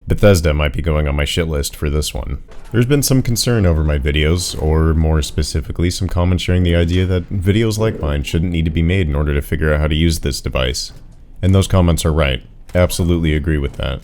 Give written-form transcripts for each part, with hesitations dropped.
Bethesda might be going on my shit list for this one. There's been some concern over my videos, or more specifically, some comments sharing the idea that videos like mine shouldn't need to be made in order to figure out how to use this device. And those comments are right. Absolutely agree with that.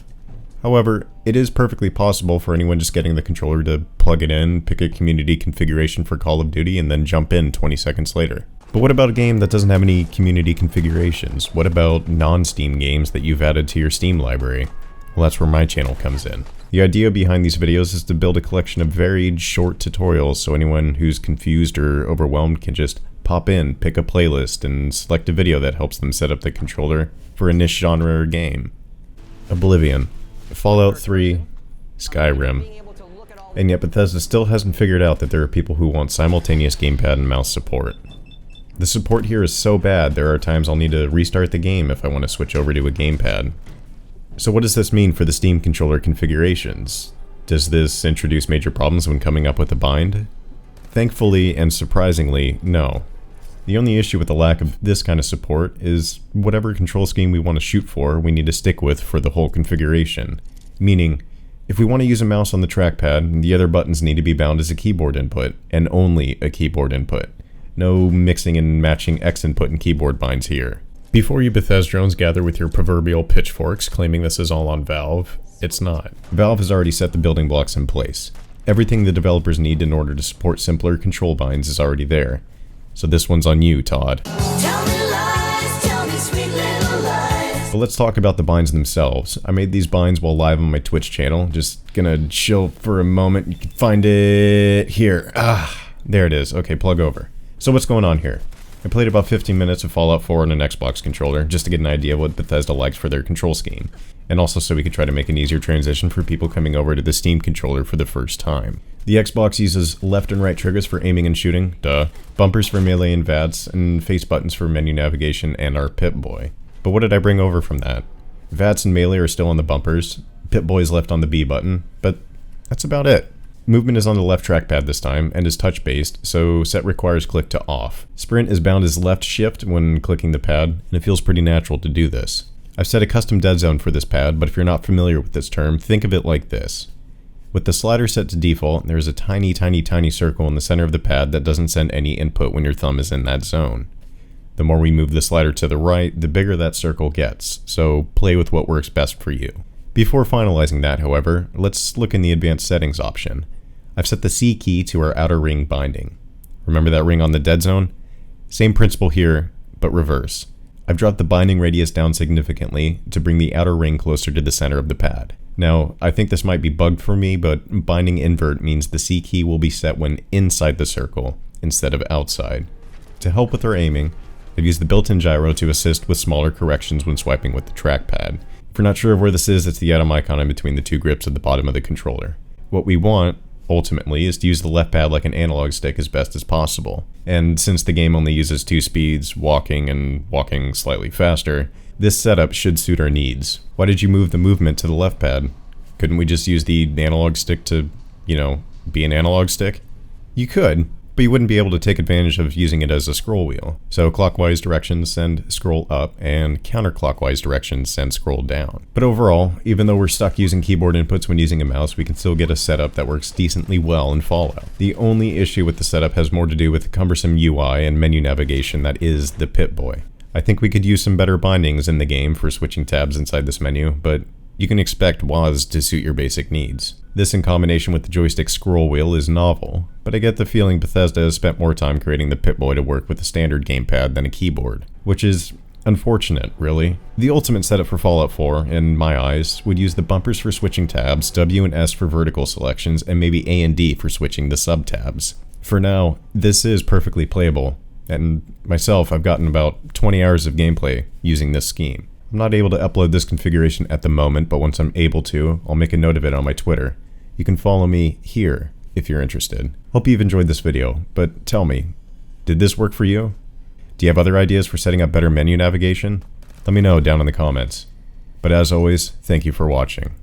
However, it is perfectly possible for anyone just getting the controller to plug it in, pick a community configuration for Call of Duty, and then jump in 20 seconds later. But what about a game that doesn't have any community configurations? What about non-Steam games that you've added to your Steam library? Well, that's where my channel comes in. The idea behind these videos is to build a collection of varied, short tutorials so anyone who's confused or overwhelmed can just pop in, pick a playlist, and select a video that helps them set up the controller for a niche genre or game. Oblivion, Fallout 3, Skyrim. And yet Bethesda still hasn't figured out that there are people who want simultaneous gamepad and mouse support. The support here is so bad there are times I'll need to restart the game if I want to switch over to a gamepad. So what does this mean for the Steam controller configurations? Does this introduce major problems when coming up with a bind? Thankfully and surprisingly, no. The only issue with the lack of this kind of support is whatever control scheme we want to shoot for, we need to stick with for the whole configuration. Meaning, if we want to use a mouse on the trackpad, the other buttons need to be bound as a keyboard input, and only a keyboard input. No mixing and matching X input and keyboard binds here. Before you Bethesdrones gather with your proverbial pitchforks claiming this is all on Valve, it's not. Valve has already set the building blocks in place. Everything the developers need in order to support simpler control binds is already there. So this one's on you, Todd. Tell me lies, tell me sweet little lies. But let's talk about the binds themselves. I made these binds while live on my Twitch channel. Just gonna chill for a moment. You can find it here. There it is. Okay, plug over. So what's going on here? I played about 15 minutes of Fallout 4 on an Xbox controller, just to get an idea of what Bethesda likes for their control scheme, and also so we could try to make an easier transition for people coming over to the Steam controller for the first time. The Xbox uses left and right triggers for aiming and shooting, duh, bumpers for melee and VATS, and face buttons for menu navigation and our Pip-Boy. But what did I bring over from that? VATS and melee are still on the bumpers, Pip-Boy's left on the B button, but that's about it. Movement is on the left trackpad this time, and is touch-based, so set requires click to off. Sprint is bound as left shift when clicking the pad, and it feels pretty natural to do this. I've set a custom dead zone for this pad, but if you're not familiar with this term, think of it like this. With the slider set to default, there is a tiny circle in the center of the pad that doesn't send any input when your thumb is in that zone. The more we move the slider to the right, the bigger that circle gets, so play with what works best for you. Before finalizing that, however, let's look in the advanced settings option. I've set the C key to our outer ring binding. Remember that ring on the dead zone? Same principle here, but reverse. I've dropped the binding radius down significantly to bring the outer ring closer to the center of the pad. Now, I think this might be bugged for me, but binding invert means the C key will be set when inside the circle instead of outside. To help with our aiming, I've used the built-in gyro to assist with smaller corrections when swiping with the trackpad. If you're not sure of where this is, it's the atom icon in between the two grips at the bottom of the controller. What we want, ultimately, is to use the left pad like an analog stick as best as possible. And since the game only uses two speeds, walking and walking slightly faster, this setup should suit our needs. Why did you move the movement to the left pad? Couldn't we just use the analog stick to, be an analog stick? You could, but you wouldn't be able to take advantage of using it as a scroll wheel. So clockwise directions send scroll up, and counterclockwise directions send scroll down. But overall, even though we're stuck using keyboard inputs when using a mouse, we can still get a setup that works decently well in Fallout. The only issue with the setup has more to do with the cumbersome UI and menu navigation that is the Pip-Boy. I think we could use some better bindings in the game for switching tabs inside this menu, but you can expect WASD to suit your basic needs. This in combination with the joystick scroll wheel is novel, but I get the feeling Bethesda has spent more time creating the Pip-Boy to work with a standard gamepad than a keyboard, which is unfortunate, really. The ultimate setup for Fallout 4, in my eyes, would use the bumpers for switching tabs, W and S for vertical selections, and maybe A and D for switching the sub-tabs. For now, this is perfectly playable, and myself, I've gotten about 20 hours of gameplay using this scheme. I'm not able to upload this configuration at the moment, but once I'm able to, I'll make a note of it on my Twitter. You can follow me here if you're interested. Hope you've enjoyed this video, but tell me, did this work for you? Do you have other ideas for setting up better menu navigation? Let me know down in the comments. But as always, thank you for watching.